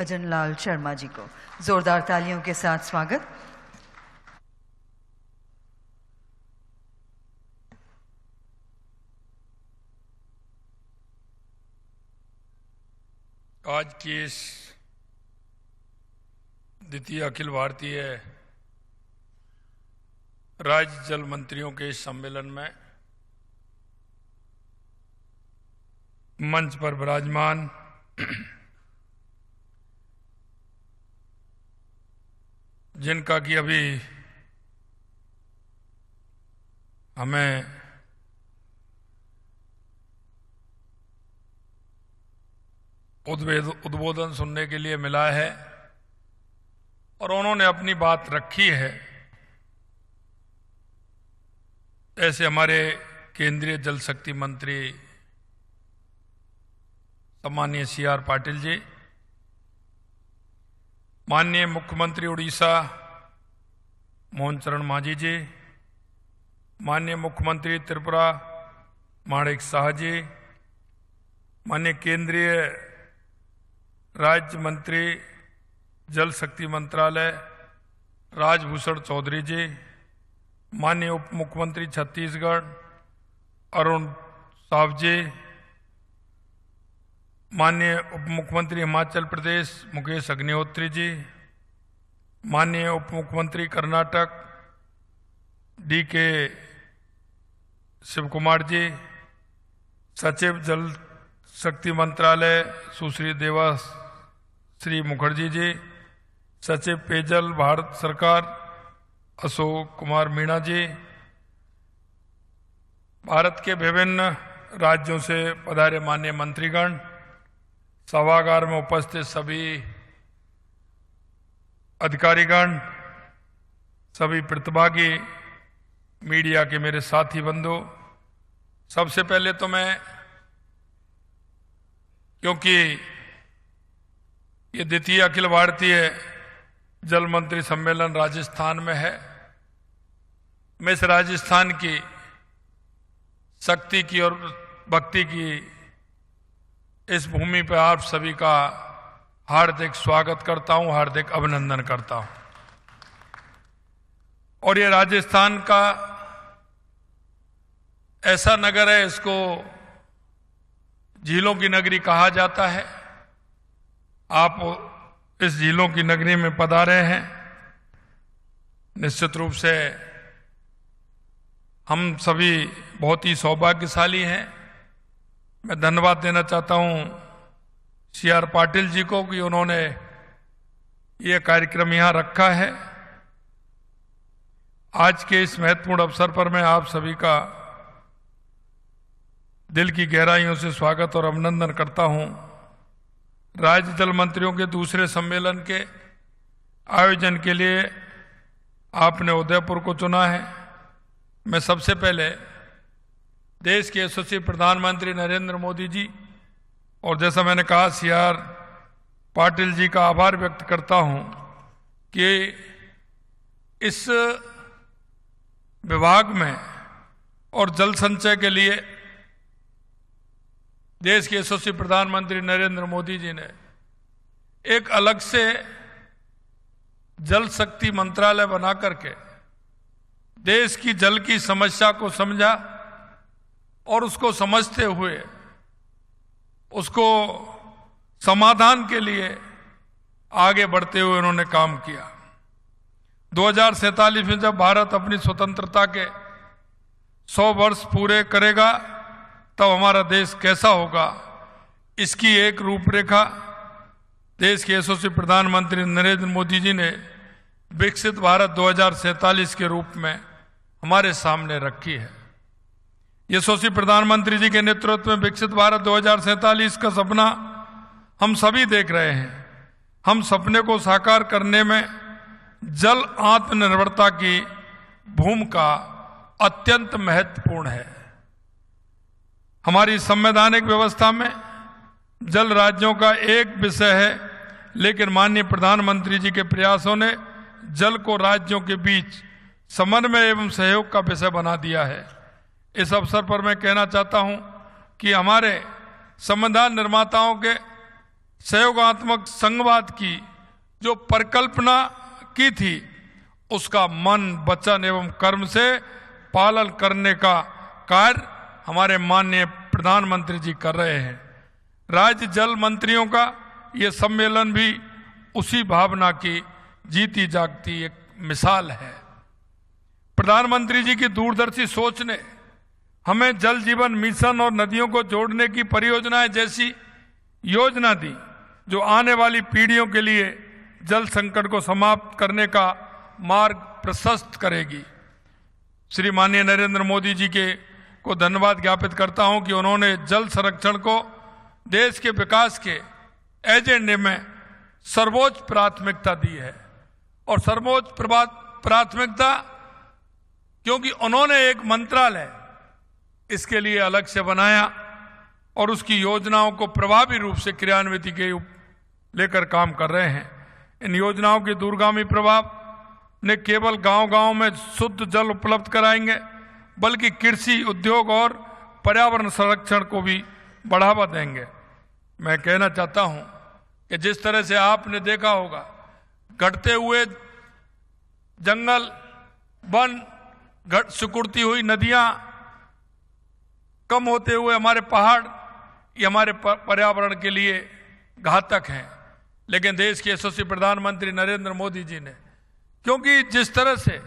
भजन लाल शर्मा जी को जोरदार तालियों के साथ स्वागत। आज की इस द्वितीय अखिल भारतीय राज्य जल मंत्रियों के इस सम्मेलन में मंच पर विराजमान जिनका कि अभी हमें उद्बोधन सुनने के लिए मिला है और उन्होंने अपनी बात रखी है, ऐसे हमारे केंद्रीय जल शक्ति मंत्री सम्माननीय CR पाटिल जी, माननीय मुख्यमंत्री उड़ीसा मोहन चरण मांझी जी, माननीय मुख्यमंत्री त्रिपुरा माणिक साह जी, माननीय केंद्रीय राज्य मंत्री जल शक्ति मंत्रालय राजभूषण चौधरी जी, माननीय उप मुख्यमंत्री छत्तीसगढ़ अरुण साव जी, माननीय उप मुख्यमंत्री हिमाचल प्रदेश मुकेश अग्निहोत्री जी, माननीय उप मुख्यमंत्री कर्नाटक DK शिव कुमार जी, सचिव जल शक्ति मंत्रालय सुश्री देवाश्री मुखर्जी जी, सचिव पेयजल भारत सरकार अशोक कुमार मीणा जी, भारत के विभिन्न राज्यों से पधारे माननीय मंत्रीगण, सभागार में उपस्थित सभी अधिकारीगण, सभी प्रतिभागी, मीडिया के मेरे साथी बंधु, सबसे पहले तो मैं, क्योंकि ये द्वितीय अखिल भारतीय जल मंत्री सम्मेलन राजस्थान में है, मैं इस राजस्थान की शक्ति की और भक्ति की इस भूमि पर आप सभी का हार्दिक स्वागत करता हूं, हार्दिक अभिनंदन करता हूं। और ये राजस्थान का ऐसा नगर है, इसको झीलों की नगरी कहा जाता है। आप इस झीलों की नगरी में पधारे हैं, निश्चित रूप से हम सभी बहुत ही सौभाग्यशाली हैं। मैं धन्यवाद देना चाहता हूं CR पाटिल जी को कि उन्होंने ये कार्यक्रम यहां रखा है। आज के इस महत्वपूर्ण अवसर पर मैं आप सभी का दिल की गहराइयों से स्वागत और अभिनंदन करता हूं। राज्य जल मंत्रियों के दूसरे सम्मेलन के आयोजन के लिए आपने उदयपुर को चुना है। मैं सबसे पहले देश के यशस्वी प्रधानमंत्री नरेंद्र मोदी जी और जैसा मैंने कहा CR पाटिल जी का आभार व्यक्त करता हूं कि इस विभाग में और जल संचय के लिए देश के यशस्वी प्रधानमंत्री नरेंद्र मोदी जी ने एक अलग से जल शक्ति मंत्रालय बना करके देश की जल की समस्या को समझा और उसको समझते हुए उसको समाधान के लिए आगे बढ़ते हुए उन्होंने काम किया। 2047 में जब भारत अपनी स्वतंत्रता के 100 वर्ष पूरे करेगा तब हमारा देश कैसा होगा, इसकी एक रूपरेखा देश के यशस्वी प्रधानमंत्री नरेंद्र मोदी जी ने विकसित भारत 2047 के रूप में हमारे सामने रखी है। यशस्वी प्रधानमंत्री जी के नेतृत्व में विकसित भारत 2047 का सपना हम सभी देख रहे हैं। हम सपने को साकार करने में जल आत्मनिर्भरता की भूमिका अत्यंत महत्वपूर्ण है। हमारी संवैधानिक व्यवस्था में जल राज्यों का एक विषय है, लेकिन माननीय प्रधानमंत्री जी के प्रयासों ने जल को राज्यों के बीच समन्वय एवं सहयोग का विषय बना दिया है। इस अवसर पर मैं कहना चाहता हूं कि हमारे संविधान निर्माताओं के सहयोगात्मक संघवाद की जो परिकल्पना की थी उसका मन, वचन एवं कर्म से पालन करने का कार्य हमारे माननीय प्रधानमंत्री जी कर रहे हैं। राज्य जल मंत्रियों का ये सम्मेलन भी उसी भावना की जीती जागती एक मिसाल है। प्रधानमंत्री जी की दूरदर्शी सोच ने हमें जल जीवन मिशन और नदियों को जोड़ने की परियोजनाएं जैसी योजना दी जो आने वाली पीढ़ियों के लिए जल संकट को समाप्त करने का मार्ग प्रशस्त करेगी। श्री माननीय नरेंद्र मोदी जी को धन्यवाद ज्ञापित करता हूं कि उन्होंने जल संरक्षण को देश के विकास के एजेंडे में सर्वोच्च प्राथमिकता दी है। और सर्वोच्च प्राथमिकता क्योंकि उन्होंने एक मंत्रालय इसके लिए अलग से बनाया और उसकी योजनाओं को प्रभावी रूप से क्रियान्वित के लेकर काम कर रहे हैं। इन योजनाओं के दूरगामी प्रभाव ने केवल गांव-गांव में शुद्ध जल उपलब्ध कराएंगे बल्कि कृषि, उद्योग और पर्यावरण संरक्षण को भी बढ़ावा देंगे। मैं कहना चाहता हूं कि जिस तरह से आपने देखा होगा घटते हुए जंगल, वन, सिकुड़ती हुई नदियां, कम होते हुए हमारे पहाड़, ये हमारे पर्यावरण के लिए घातक हैं। लेकिन देश के यशस्वी प्रधानमंत्री नरेंद्र मोदी जी ने, क्योंकि जिस तरह से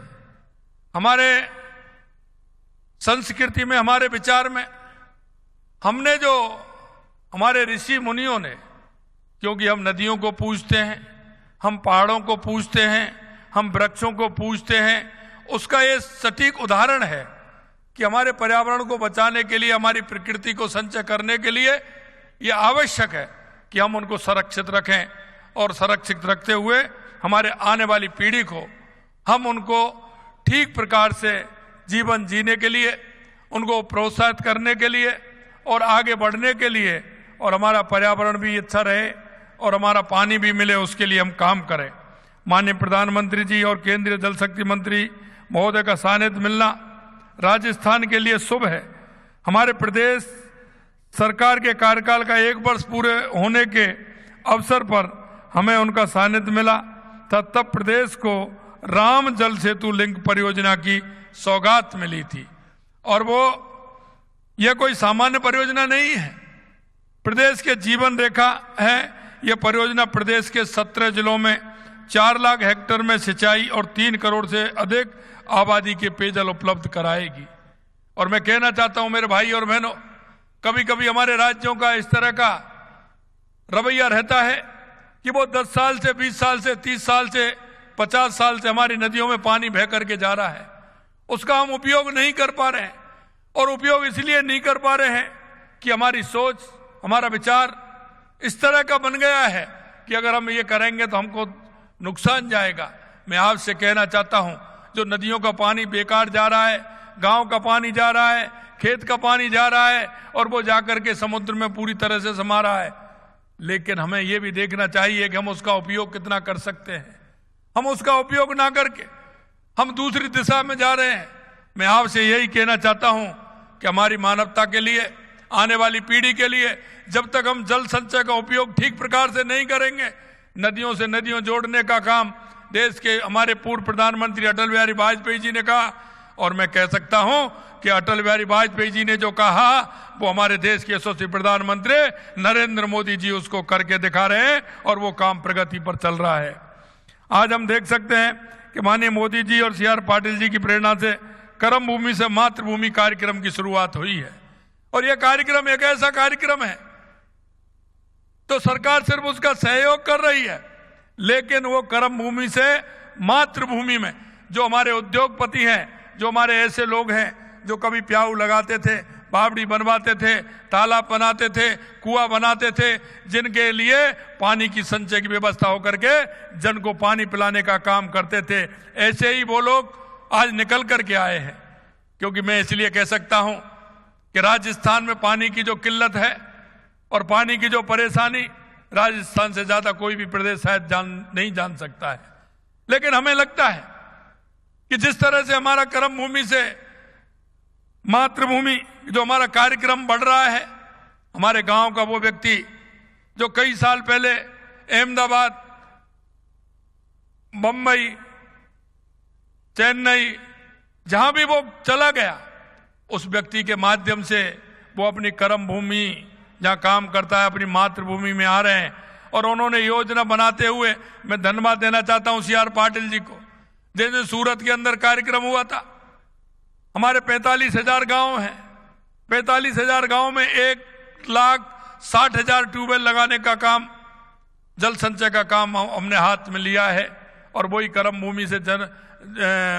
हमारे संस्कृति में, हमारे विचार में हमने जो हमारे ऋषि मुनियों ने, क्योंकि हम नदियों को पूजते हैं, हम पहाड़ों को पूजते हैं, हम वृक्षों को पूजते हैं, उसका ये सटीक उदाहरण है कि हमारे पर्यावरण को बचाने के लिए, हमारी प्रकृति को संचय करने के लिए ये आवश्यक है कि हम उनको संरक्षित रखें और संरक्षित रखते हुए हमारे आने वाली पीढ़ी को हम उनको ठीक प्रकार से जीवन जीने के लिए, उनको प्रोत्साहित करने के लिए और आगे बढ़ने के लिए, और हमारा पर्यावरण भी अच्छा रहे और हमारा पानी भी मिले, उसके लिए हम काम करें। माननीय प्रधानमंत्री जी और केंद्रीय जल शक्ति मंत्री महोदय का सानिध्य मिलना राजस्थान के लिए शुभ है। हमारे प्रदेश सरकार के कार्यकाल का 1 वर्ष पूरे होने के अवसर पर हमें उनका सानिध्य मिला तब प्रदेश को राम जल सेतु लिंक परियोजना की सौगात मिली थी। और वो यह कोई सामान्य परियोजना नहीं है, प्रदेश के जीवन रेखा है। यह परियोजना प्रदेश के 17 जिलों में 4 लाख हेक्टेयर में सिंचाई और 3 करोड़ से अधिक आबादी के पेयजल उपलब्ध कराएगी। और मैं कहना चाहता हूं मेरे भाई और बहनों, कभी कभी हमारे राज्यों का इस तरह का रवैया रहता है कि वो 10 साल से, 20 साल से, 30 साल से, 50 साल से हमारी नदियों में पानी बह करके जा रहा है, उसका हम उपयोग नहीं कर पा रहे हैं। और उपयोग इसलिए नहीं कर पा रहे हैं कि हमारी सोच, हमारा विचार इस तरह का बन गया है कि अगर हम ये करेंगे तो हमको नुकसान जाएगा। मैं आपसे कहना चाहता हूं, जो नदियों का पानी बेकार जा रहा है, गांव का पानी जा रहा है, खेत का पानी जा रहा है और वो जाकर के समुद्र में पूरी तरह से समा रहा है, लेकिन हमें ये भी देखना चाहिए कि हम उसका उपयोग कितना कर सकते हैं। हम उसका उपयोग ना करके हम दूसरी दिशा में जा रहे हैं। मैं आपसे यही कहना चाहता हूं कि हमारी मानवता के लिए, आने वाली पीढ़ी के लिए, जब तक हम जल संचय का उपयोग ठीक प्रकार से नहीं करेंगे, नदियों से नदियों जोड़ने का काम देश के हमारे पूर्व प्रधानमंत्री अटल बिहारी वाजपेयी जी ने कहा। और मैं कह सकता हूं कि अटल बिहारी वाजपेयी जी ने जो कहा वो हमारे देश के यशस्वी प्रधानमंत्री नरेंद्र मोदी जी उसको करके दिखा रहे हैं और वो काम प्रगति पर चल रहा है। आज हम देख सकते हैं कि माननीय मोदी जी और CR पाटिल जी की प्रेरणा से कर्म भूमि से मातृभूमि कार्यक्रम की शुरुआत हुई है। और यह कार्यक्रम एक ऐसा कार्यक्रम है तो सरकार सिर्फ उसका सहयोग कर रही है, लेकिन वो कर्म भूमि से मातृभूमि में जो हमारे उद्योगपति हैं, जो हमारे ऐसे लोग हैं जो कभी प्याऊ लगाते थे, बावड़ी बनवाते थे, तालाब बनाते थे, कुआं बनाते थे, जिनके लिए पानी की संचय की व्यवस्था होकर के जन को पानी पिलाने का काम करते थे, ऐसे ही वो लोग आज निकल करके आए हैं। क्योंकि मैं इसलिए कह सकता हूं कि राजस्थान में पानी की जो किल्लत है और पानी की जो परेशानी, राजस्थान से ज्यादा कोई भी प्रदेश शायद नहीं जान सकता है। लेकिन हमें लगता है कि जिस तरह से हमारा कर्म भूमि से मातृभूमि जो हमारा कार्यक्रम बढ़ रहा है, हमारे गांव का वो व्यक्ति जो कई साल पहले अहमदाबाद, मुंबई, चेन्नई, जहां भी वो चला गया, उस व्यक्ति के माध्यम से वो अपनी कर्म भूमि जहां काम करता है, अपनी मातृभूमि में आ रहे हैं। और उन्होंने योजना बनाते हुए मैं धन्यवाद देना चाहता हूं सी आर पाटिल जी को। जैसे सूरत के अंदर कार्यक्रम हुआ था, हमारे 45,000 गांव हैं, 45,000 गांव में 1,60,000 ट्यूबवेल लगाने का काम, जल संचय का काम हमने हाथ में लिया है। और वही कर्म भूमि से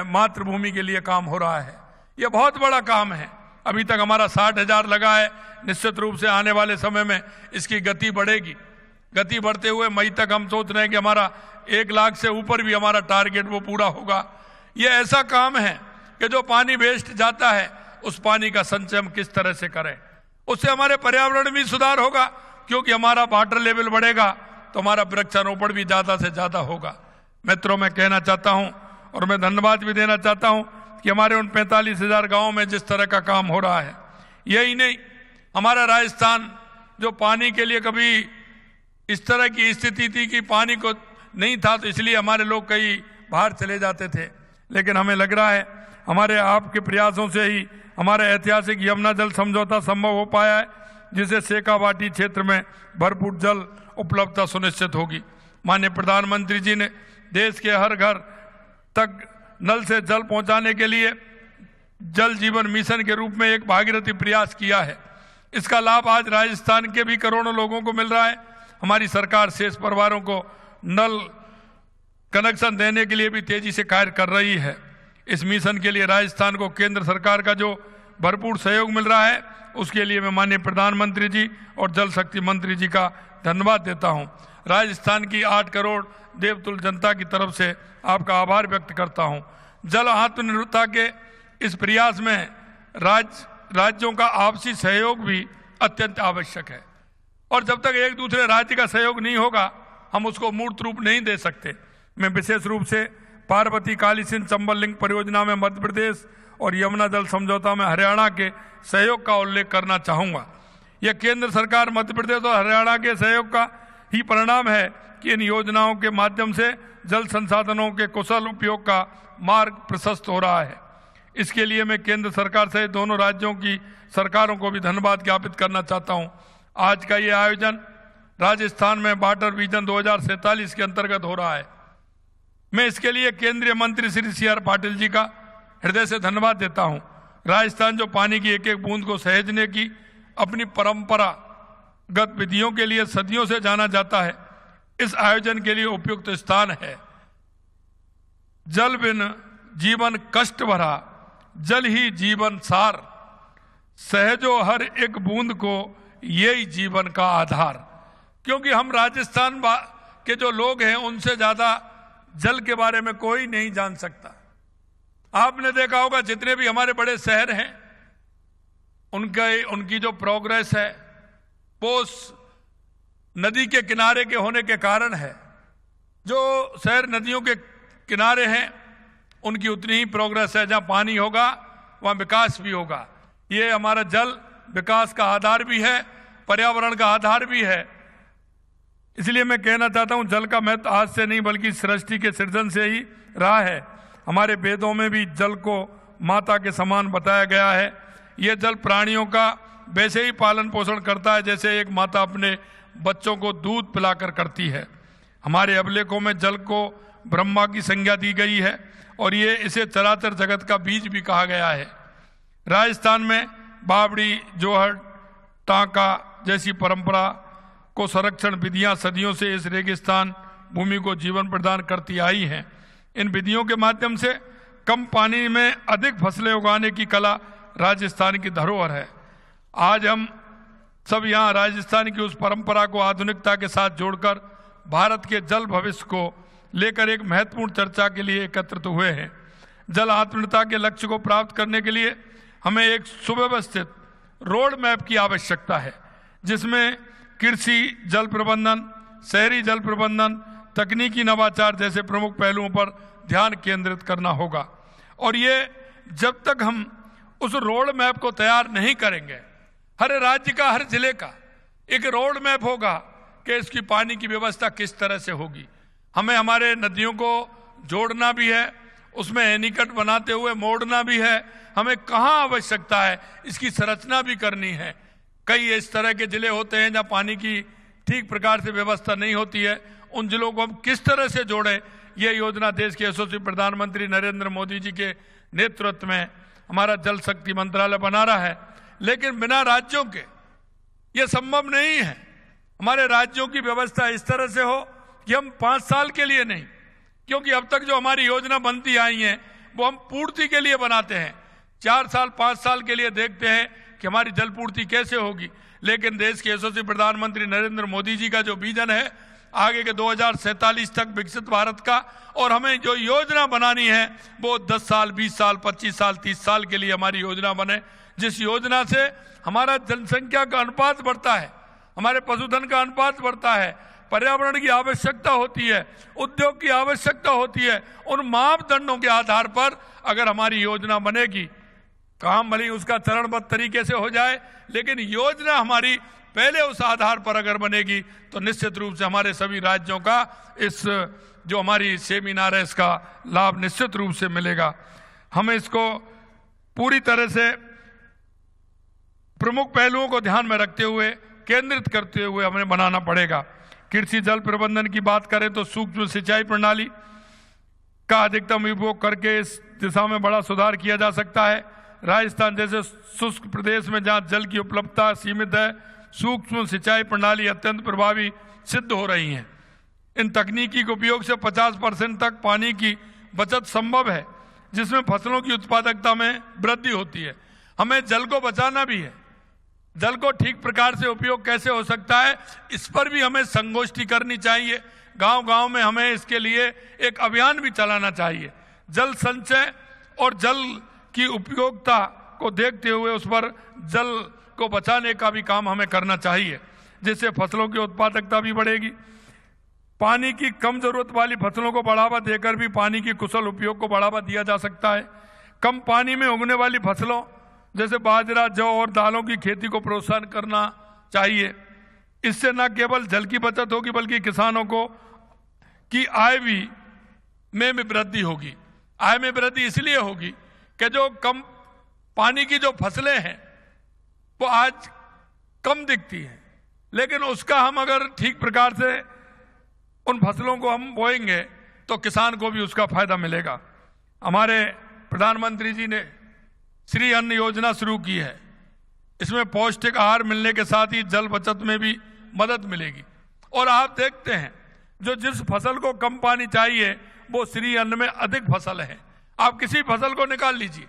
मातृभूमि के लिए काम हो रहा है। यह बहुत बड़ा काम है। अभी तक हमारा 60,000 लगा है। निश्चित रूप से आने वाले समय में इसकी गति बढ़ेगी। गति बढ़ते हुए मई तक हम सोच रहे हैं कि हमारा 1 लाख से ऊपर भी हमारा टारगेट वो पूरा होगा। यह ऐसा काम है कि जो पानी वेस्ट जाता है, उस पानी का संचय हम किस तरह से करें। उससे हमारे पर्यावरण में सुधार होगा, क्योंकि हमारा वाटर लेवल बढ़ेगा तो हमारा वृक्षारोपण भी ज्यादा से ज्यादा होगा। मित्रों, मैं कहना चाहता हूं और मैं धन्यवाद भी देना चाहता हूं कि हमारे उन 45,000 गांवों में जिस तरह का काम हो रहा है। यही नहीं, हमारा राजस्थान जो पानी के लिए कभी इस तरह की स्थिति थी कि पानी को नहीं था, तो इसलिए हमारे लोग कई बाहर चले जाते थे। लेकिन हमें लग रहा है हमारे आपके प्रयासों से ही हमारा ऐतिहासिक यमुना जल समझौता संभव हो पाया है, जिससे शेखावाटी क्षेत्र में भरपूर जल उपलब्धता सुनिश्चित होगी। माननीय प्रधानमंत्री जी ने देश के हर घर तक नल से जल पहुंचाने के लिए जल जीवन मिशन के रूप में एक भागीरथी प्रयास किया है। इसका लाभ आज राजस्थान के भी करोड़ों लोगों को मिल रहा है। हमारी सरकार शेष परिवारों को नल कनेक्शन देने के लिए भी तेजी से कार्य कर रही है। इस मिशन के लिए राजस्थान को केंद्र सरकार का जो भरपूर सहयोग मिल रहा है, उसके लिए मैं माननीय प्रधानमंत्री जी और जल शक्ति मंत्री जी का धन्यवाद देता हूं। राजस्थान की 8 करोड़ देवतुल्य जनता की तरफ से आपका आभार व्यक्त करता हूं। जल आत्मनिर्भरता के इस प्रयास में राज्यों का आपसी सहयोग भी अत्यंत आवश्यक है। और जब तक एक दूसरे राज्य का सहयोग नहीं होगा, हम उसको मूर्त रूप नहीं दे सकते। मैं विशेष रूप से पार्वती काली सिंध चंबल लिंक परियोजना में मध्य प्रदेश और यमुना जल समझौता में हरियाणा के सहयोग का उल्लेख करना चाहूंगा। यह केंद्र सरकार, मध्य प्रदेश और हरियाणा के सहयोग का ही परिणाम है कि इन योजनाओं के माध्यम से जल संसाधनों के कुशल उपयोग का मार्ग प्रशस्त हो रहा है। इसके लिए मैं केंद्र सरकार सहित दोनों राज्यों की सरकारों को भी धन्यवाद ज्ञापित करना चाहता हूं। आज का ये आयोजन राजस्थान में वाटर विजन 2047 के अंतर्गत हो रहा है। मैं इसके लिए केंद्रीय मंत्री श्री सी आर पाटिल जी का हृदय से धन्यवाद देता हूं। राजस्थान जो पानी की एक एक बूंद को सहेजने की अपनी परंपरागत विधियों के लिए सदियों से जाना जाता है, इस आयोजन के लिए उपयुक्त स्थान है। जल बिन जीवन कष्ट भरा, जल ही जीवन सार, सहजो हर एक बूंद को यही जीवन का आधार। क्योंकि हम राजस्थान के जो लोग हैं, उनसे ज्यादा जल के बारे में कोई नहीं जान सकता। आपने देखा होगा जितने भी हमारे बड़े शहर हैं, उनकी जो प्रोग्रेस है वो नदी के किनारे के होने के कारण है। जो शहर नदियों के किनारे हैं, उनकी उतनी ही प्रोग्रेस है। जहां पानी होगा वहां विकास भी होगा। ये हमारा जल विकास का आधार भी है, पर्यावरण का आधार भी है। इसलिए मैं कहना चाहता हूं, जल का महत्व आज से नहीं बल्कि सृष्टि के सृजन से ही रहा है। हमारे वेदों में भी जल को माता के समान बताया गया है। यह जल प्राणियों का वैसे ही पालन पोषण करता है जैसे एक माता अपने बच्चों को दूध पिलाकर करती है। हमारे अभिलेखों में जल को ब्रह्मा की संज्ञा दी गई है और ये इसे चराचर जगत का बीज भी कहा गया है। राजस्थान में बावड़ी, जोहड़, टांका जैसी परंपरा को संरक्षण विधियां सदियों से इस रेगिस्तान भूमि को जीवन प्रदान करती आई हैं। इन विधियों के माध्यम से कम पानी में अधिक फसलें उगाने की कला राजस्थान की धरोहर है। आज हम सब यहाँ राजस्थान की उस परंपरा को आधुनिकता के साथ जोड़कर भारत के जल भविष्य को लेकर एक महत्वपूर्ण चर्चा के लिए एकत्रित हुए हैं। जल आत्मनिर्भरता के लक्ष्य को प्राप्त करने के लिए हमें एक सुव्यवस्थित रोड मैप की आवश्यकता है, जिसमें कृषि जल प्रबंधन, शहरी जल प्रबंधन, तकनीकी नवाचार जैसे प्रमुख पहलुओं पर ध्यान केंद्रित करना होगा। और ये जब तक हम उस रोड मैप को तैयार नहीं करेंगे, हर राज्य का, हर जिले का एक रोड मैप होगा कि इसकी पानी की व्यवस्था किस तरह से होगी। हमें हमारे नदियों को जोड़ना भी है, उसमें एनीकट बनाते हुए मोड़ना भी है, हमें कहाँ आवश्यकता है इसकी संरचना भी करनी है। कई इस तरह के जिले होते हैं जहाँ पानी की ठीक प्रकार से व्यवस्था नहीं होती है, उन जिलों को हम किस तरह से जोड़ें, ये योजना देश के यशस्वी प्रधानमंत्री नरेंद्र मोदी जी के नेतृत्व में हमारा जल शक्ति मंत्रालय बना रहा है। लेकिन बिना राज्यों के ये संभव नहीं है। हमारे राज्यों की व्यवस्था इस तरह से हो कि हम 5 साल के लिए नहीं, क्योंकि अब तक जो हमारी योजना बनती आई है वो हम पूर्ति के लिए बनाते हैं, 4 साल 5 साल के लिए देखते हैं कि हमारी जल पूर्ति कैसे होगी। लेकिन देश के यशस्वी प्रधानमंत्री नरेंद्र मोदी जी का जो विजन है आगे के 2047 तक विकसित भारत का, और हमें जो योजना बनानी है वो 10 साल 20 साल 25 साल 30 साल के लिए हमारी योजना बने, जिस योजना से हमारा जनसंख्या का अनुपात बढ़ता है, हमारे पशुधन का अनुपात बढ़ता है, पर्यावरण की आवश्यकता होती है, उद्योग की आवश्यकता होती है। उन मापदंडों के आधार पर अगर हमारी योजना बनेगी, काम भले उसका चरणबद्ध तरीके से हो जाए, लेकिन योजना हमारी पहले उस आधार पर अगर बनेगी तो निश्चित रूप से हमारे सभी राज्यों का इस जो हमारी सेमिनार है इसका लाभ निश्चित रूप से मिलेगा। हमें इसको पूरी तरह से प्रमुख पहलुओं को ध्यान में रखते हुए, केंद्रित करते हुए हमें बनाना पड़ेगा। कृषि जल प्रबंधन की बात करें तो सूक्ष्म सिंचाई प्रणाली का अधिकतम उपयोग करके इस दिशा में बड़ा सुधार किया जा सकता है। राजस्थान जैसे शुष्क प्रदेश में जहां जल की उपलब्धता सीमित है, सूक्ष्म सिंचाई प्रणाली अत्यंत प्रभावी सिद्ध हो रही हैं। इन तकनीकी के उपयोग से 50% तक पानी की बचत संभव है, जिसमें फसलों की उत्पादकता में वृद्धि होती है। हमें जल को बचाना भी है, जल को ठीक प्रकार से उपयोग कैसे हो सकता है इस पर भी हमें संगोष्ठी करनी चाहिए। गांव-गांव में हमें इसके लिए एक अभियान भी चलाना चाहिए। जल संचय और जल की उपयोगिता को देखते हुए उस पर जल को बचाने का भी काम हमें करना चाहिए, जिससे फसलों की उत्पादकता भी बढ़ेगी। पानी की कम जरूरत वाली फसलों को बढ़ावा देकर भी पानी की कुशल उपयोग को बढ़ावा दिया जा सकता है। कम पानी में उगने वाली फसलों जैसे बाजरा, जौ और दालों की खेती को प्रोत्साहन करना चाहिए। इससे न केवल जल की बचत होगी बल्कि किसानों को की आय भी में वृद्धि होगी। आय में वृद्धि इसलिए होगी कि जो कम पानी की जो फसलें हैं वो आज कम दिखती हैं, लेकिन उसका हम अगर ठीक प्रकार से उन फसलों को हम बोएंगे तो किसान को भी उसका फायदा मिलेगा। हमारे प्रधानमंत्री जी ने श्री अन्न योजना शुरू की है। इसमें पौष्टिक आहार मिलने के साथ ही जल बचत में भी मदद मिलेगी। और आप देखते हैं जो जिस फसल को कम पानी चाहिए वो श्री अन्न में अधिक फसल है। आप किसी फसल को निकाल लीजिए।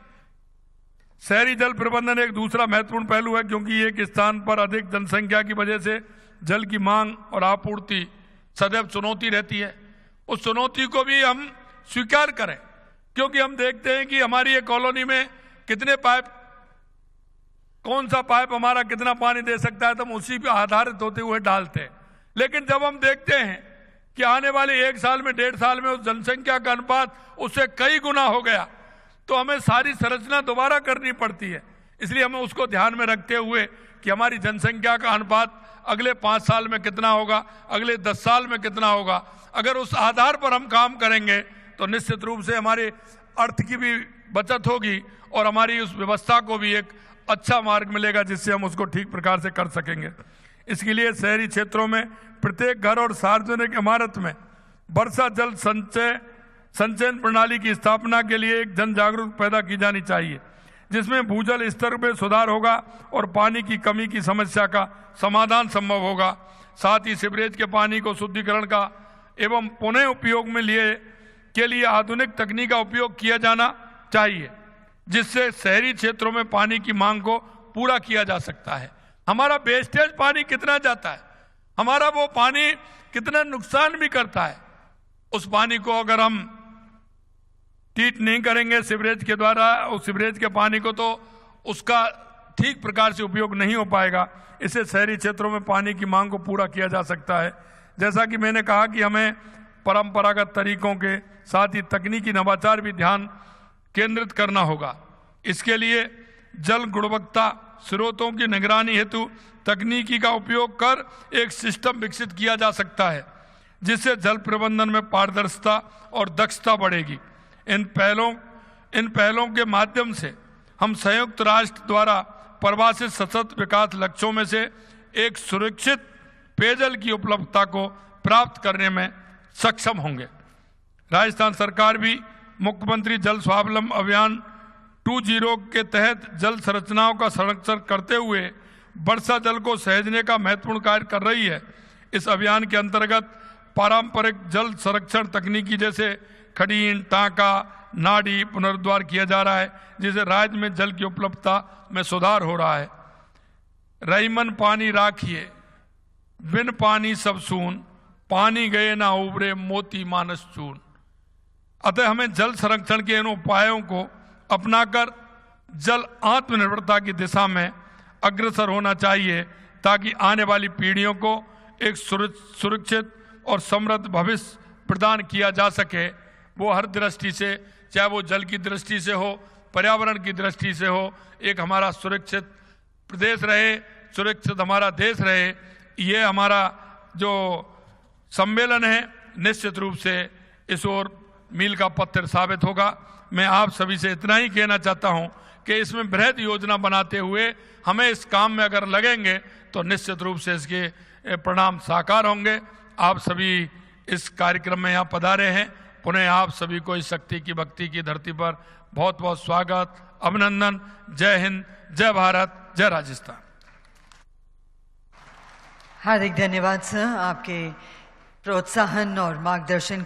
शहरी जल प्रबंधन एक दूसरा महत्वपूर्ण पहलू है, क्योंकि एक स्थान पर अधिक जनसंख्या की वजह से जल की मांग और आपूर्ति सदैव चुनौती रहती है। उस चुनौती को भी हम स्वीकार करें, क्योंकि हम देखते हैं कि हमारी एक कॉलोनी में कितने पाइप, कौन सा पाइप हमारा कितना पानी दे सकता है तो हम उसी पर आधारित होते हुए डालते हैं। लेकिन जब हम देखते हैं कि आने वाले 1 साल में 1.5 साल में उस जनसंख्या का अनुपात उससे कई गुना हो गया तो हमें सारी संरचना दोबारा करनी पड़ती है। इसलिए हमें उसको ध्यान में रखते हुए कि हमारी जनसंख्या का अनुपात अगले 5 साल में कितना होगा, अगले 10 साल में कितना होगा, अगर उस आधार पर हम काम करेंगे तो निश्चित रूप से हमारे अर्थ की भी बचत होगी और हमारी उस व्यवस्था को भी एक अच्छा मार्ग मिलेगा जिससे हम उसको ठीक प्रकार से कर सकेंगे। इसके लिए शहरी क्षेत्रों में प्रत्येक घर और सार्वजनिक इमारत में वर्षा जल संचयन प्रणाली की स्थापना के लिए एक जन जागरूकता पैदा की जानी चाहिए, जिसमें भूजल स्तर में सुधार होगा और पानी की कमी की समस्या का समाधान संभव होगा। साथ ही सीवरेज के पानी को शुद्धिकरण का एवं पुनः उपयोग में के लिए आधुनिक तकनीक का उपयोग किया जाना चाहिए, जिससे शहरी क्षेत्रों में पानी की मांग को पूरा किया जा सकता है। हमारा वेस्टेज पानी कितना जाता है, हमारा वो पानी कितना नुकसान भी करता है, उस पानी को अगर हम ट्रीट नहीं करेंगे सीवरेज के द्वारा, उस सीवरेज के पानी को, तो उसका ठीक प्रकार से उपयोग नहीं हो पाएगा। इससे शहरी क्षेत्रों में पानी की मांग को पूरा किया जा सकता है। जैसा कि मैंने कहा कि हमें परंपरागत तरीकों के साथ ही तकनीकी नवाचार भी ध्यान केंद्रित करना होगा। इसके लिए जल गुणवत्ता स्रोतों की निगरानी हेतु तकनीकी का उपयोग कर एक सिस्टम विकसित किया जा सकता है जिससे जल प्रबंधन में पारदर्शिता और दक्षता बढ़ेगी। इन पहलों के माध्यम से हम संयुक्त राष्ट्र द्वारा परिभाषित सतत विकास लक्ष्यों में से एक सुरक्षित पेयजल की उपलब्धता को प्राप्त करने में सक्षम होंगे। राजस्थान सरकार भी मुख्यमंत्री जल स्वावलंबन अभियान 2.0 के तहत जल संरचनाओं का संरक्षण करते हुए वर्षा जल को सहेजने का महत्वपूर्ण कार्य कर रही है। इस अभियान के अंतर्गत पारंपरिक जल संरक्षण तकनीकी जैसे खडीन, टांका, नाडी पुनरुद्धार किया जा रहा है, जिससे राज्य में जल की उपलब्धता में सुधार हो रहा है। रईमन पानी राखिए, बिन पानी सब सून, पानी गए ना उबरे मोती मानस चून। अतः हमें जल संरक्षण के इन उपायों को अपनाकर जल आत्मनिर्भरता की दिशा में अग्रसर होना चाहिए ताकि आने वाली पीढ़ियों को एक सुरक्षित और समृद्ध भविष्य प्रदान किया जा सके। वो हर दृष्टि से, चाहे वो जल की दृष्टि से हो, पर्यावरण की दृष्टि से हो, एक हमारा सुरक्षित प्रदेश रहे, सुरक्षित हमारा देश रहे। ये हमारा जो सम्मेलन है निश्चित रूप से इस ओर मील का पत्थर साबित होगा। मैं आप सभी से इतना ही कहना चाहता हूं कि इसमें बृहद योजना बनाते हुए हमें इस काम में अगर लगेंगे तो निश्चित रूप से इसके परिणाम साकार होंगे। आप सभी इस कार्यक्रम में यहाँ पधारे हैं। पुनः आप सभी को इस शक्ति की भक्ति की धरती पर बहुत बहुत स्वागत, अभिनंदन। जय हिंद, जय भारत, जय राजस्थान। हार्दिक धन्यवाद सर, आपके प्रोत्साहन और मार्गदर्शन की